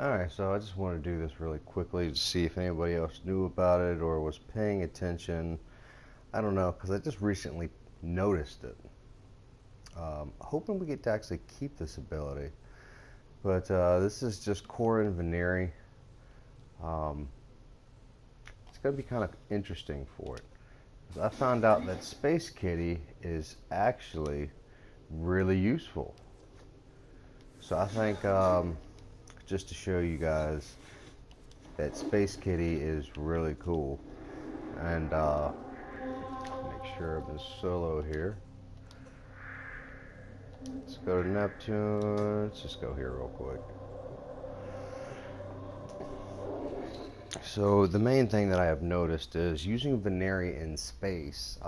Alright, so I just want to do this really quickly to see if anybody else knew about it or was paying attention. I don't know, because I just recently noticed it. Hoping we get to actually keep this ability. But this is just Khora and Vanari. Um, it's going to be kind of interesting for it. I found out that Space Kitty is actually really useful. So I think just to show you guys that Space Kitty is really cool. And make sure I'm in solo here. Let's go to Neptune. Let's just go here real quick. So the main thing that I have noticed is using Vanari in space.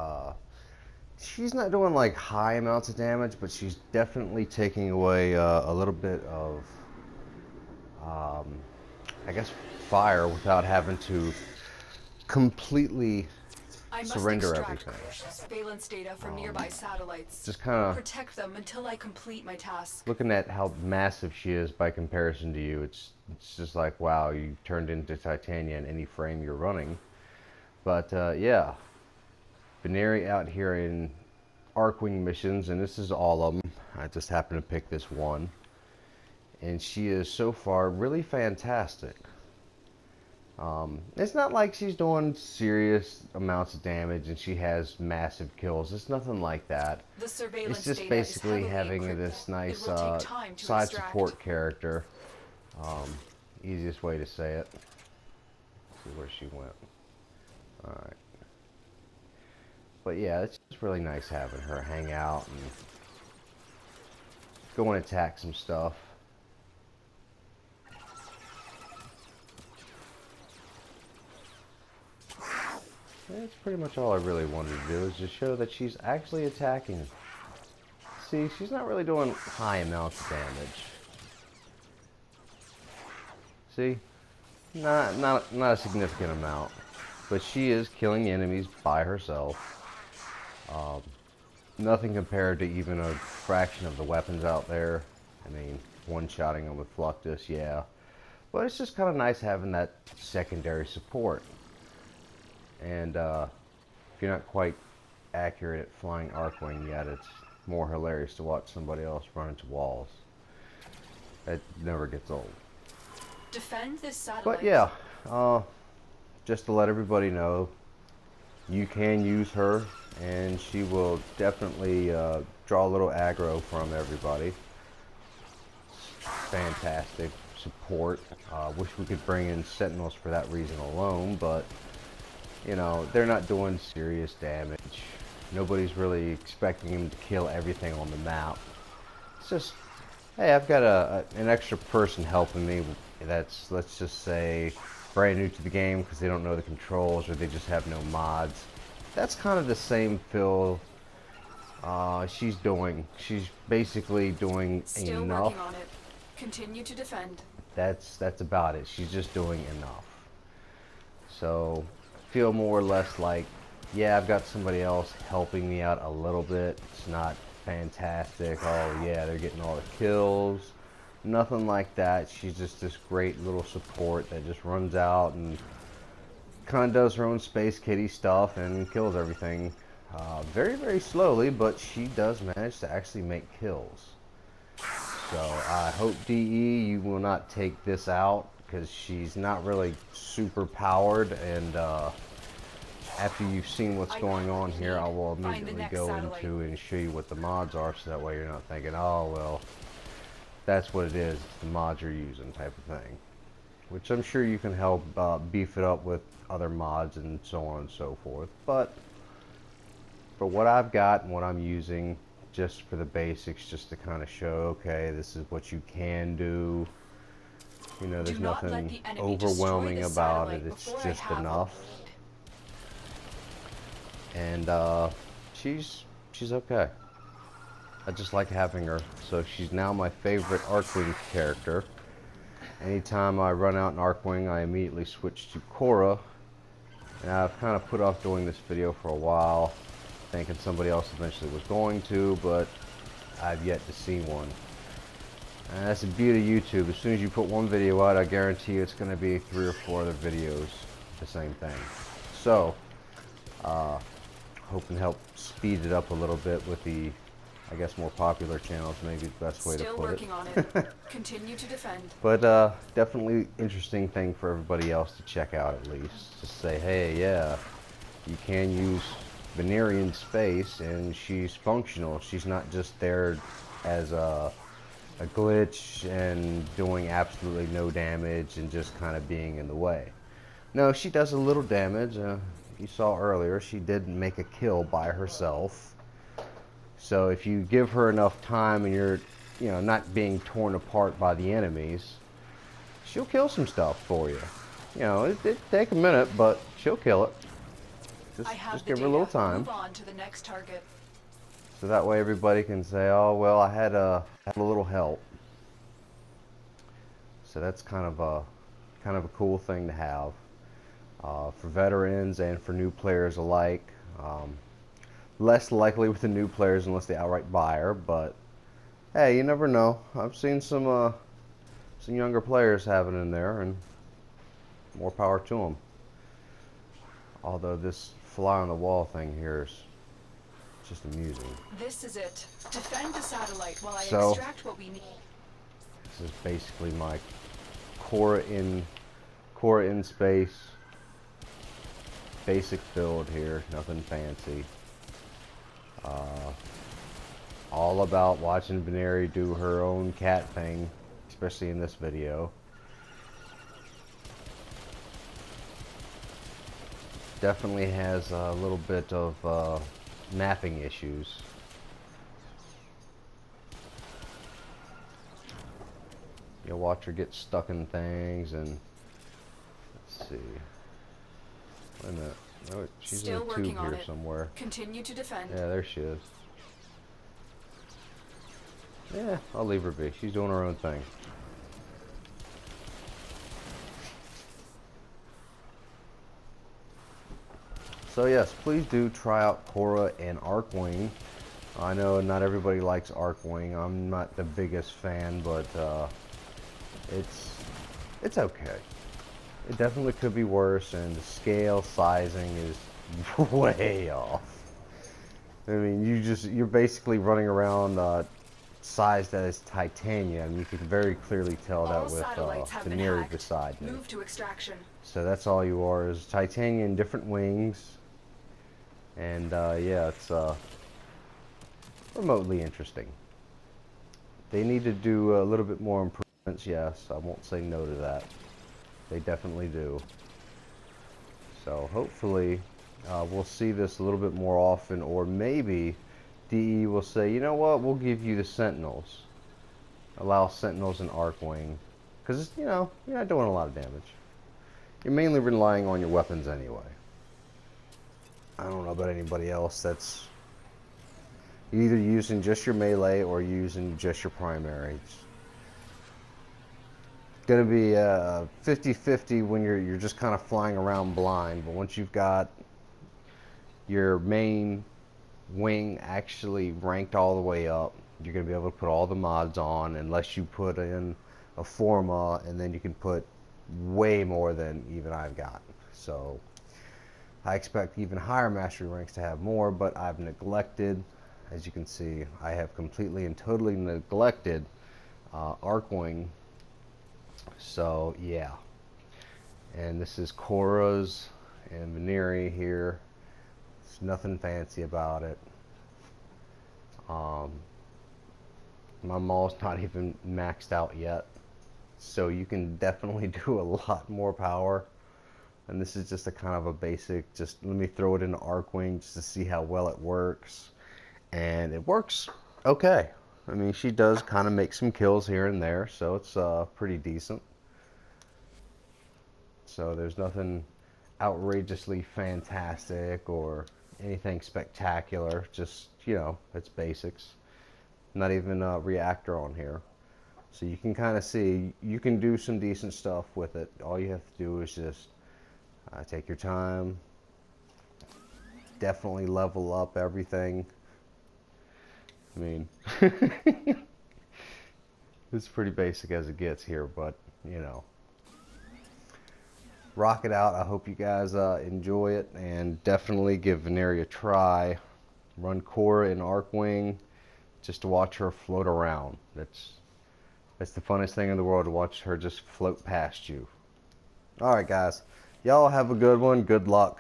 She's not doing like high amounts of damage, but she's definitely taking away a little bit of, I guess, fire without having to completely surrender everything. Surveillance data from nearby satellites. Just kind of protect them until I complete my task. looking at how massive she is by comparison to you. It's just like, wow, you turned into Titania in any frame you're running. But yeah, Vanari out here in archwing missions, and this is all of them. I just happened to pick this one, and she is so far really fantastic. It's not like she's doing serious amounts of damage and she has massive kills. It's nothing like that. It's just basically having this nice side support character. Easiest way to say it. Let's see where she went. Alright. But yeah, it's just really nice having her hang out and go and attack some stuff. That's pretty much all I really wanted to do, is just show that she's actually attacking. See, she's not really doing high amounts of damage. See? Not a significant amount. But she is killing enemies by herself. Nothing compared to even a fraction of the weapons out there. I mean, one-shotting them with Fluctus, yeah. But it's just kind of nice having that secondary support. And if you're not quite accurate at flying archwing yet, it's more hilarious to watch somebody else run into walls. It never gets old. Defend this satellite. But yeah, just to let everybody know, you can use her, and she will definitely draw a little aggro from everybody. Fantastic support. Wish we could bring in Sentinels for that reason alone, but you know, they're not doing serious damage. Nobody's really expecting him to kill everything on the map. It's just, hey, I've got an extra person helping me that's, let's just say, brand new to the game because they don't know the controls or they just have no mods. That's kind of the same feel she's doing. She's basically doing Still enough. working on it. Continue to defend. That's about it. She's just doing enough. So feel more or less like, yeah, I've got somebody else helping me out a little bit. It's not fantastic. Oh yeah, they're getting all the kills. Nothing like that. She's just this great little support that just runs out and kind of does her own Space Kitty stuff and kills everything very, very slowly, but she does manage to actually make kills. So I hope DE you will not take this out, because she's not really super powered, and after you've seen what's going on here, I will immediately go into and show you what the mods are, so that way you're not thinking, oh well, that's what it is, it's the mods you're using type of thing. Which I'm sure you can help beef it up with other mods and so on and so forth. But for what I've got and what I'm using, just for the basics, just to kind of show, okay, this is what you can do. You know, there's nothing overwhelming about it. It's just enough. And she's okay. I just like having her. So she's now my favorite Archwing character. Anytime I run out in Archwing, I immediately switch to Khora. And I've kind of put off doing this video for a while, thinking somebody else eventually was going to, but I've yet to see one. And that's the beauty of YouTube. As soon as you put one video out, I guarantee you it's going to be 3 or 4 other videos, the same thing. So, hoping to help speed it up a little bit with the, I guess, more popular channels, maybe the best way to Still put working it. on it. Continue to defend. But definitely interesting thing for everybody else to check out at least. Just say, hey, yeah, you can use Vanari in space and she's functional. She's not just there as a glitch and doing absolutely no damage and just kind of being in the way. No, she does a little damage. You saw earlier she did make a kill by herself. So if you give her enough time and you're, not being torn apart by the enemies, she'll kill some stuff for you. It take a minute, but she'll kill it. Just give her a little time. Move on to the next target. So that way everybody can say, oh, well, I had a little help. So that's kind of a cool thing to have for veterans and for new players alike. Less likely with the new players unless they outright buy her, but hey, you never know. I've seen some younger players having it in there, and more power to them. Although this fly on the wall thing here is just amusing. This is it. Defend the satellite while I So, extract what we need. this is basically my Khora in space basic build here, nothing fancy. All about watching Vanari do her own cat thing, especially in this video. Definitely has a little bit of mapping issues. You'll watch her get stuck in things, and let's see. Wait a minute. No, she's Still in a working tube on here it. somewhere. Continue to defend. Yeah, there she is. Yeah, I'll leave her be. She's doing her own thing. So yes, please do try out Khora and Archwing. I know not everybody likes Archwing. I'm not the biggest fan, but it's okay. It definitely could be worse, and the scale sizing is way off. I mean, you're basically running around sized as titanium. You can very clearly tell that with Vanari beside me. Move to extraction. So that's all you are, is titanium, different wings, and yeah, it's remotely interesting. They need to do a little bit more improvements. Yes, I won't say no to that. They definitely do. So hopefully we'll see this a little bit more often, or maybe DE will say, you know what, we'll give you the Sentinels. Allow Sentinels and Archwing, because you're not doing a lot of damage. You're mainly relying on your weapons anyway. I don't know about anybody else that's either using just your melee or using just your primary. It's gonna be 50-50 when you're just kind of flying around blind, but once you've got your main wing actually ranked all the way up, you're gonna be able to put all the mods on, unless you put in a Forma, and then you can put way more than even I've got. So I expect even higher mastery ranks to have more, but I've neglected, as you can see, I have completely and totally neglected Archwing. So yeah, and this is Khora's and Vanari here. There's nothing fancy about it. My mall's not even maxed out yet, so you can definitely do a lot more power. And this is just a kind of a basic, just let me throw it into Archwing just to see how well it works. And it works okay. I mean, she does kind of make some kills here and there, so it's pretty decent. So there's nothing outrageously fantastic or anything spectacular, just, it's basics. Not even a reactor on here. So you can kind of see, you can do some decent stuff with it. All you have to do is just take your time, definitely level up everything. I mean, It's pretty basic as it gets here, but you know. Rock it out. I hope you guys enjoy it, and definitely give Vanari a try. Run Khora in archwing just to watch her float around. That's the funnest thing in the world, to watch her just float past you. Alright guys, y'all have a good one. Good luck.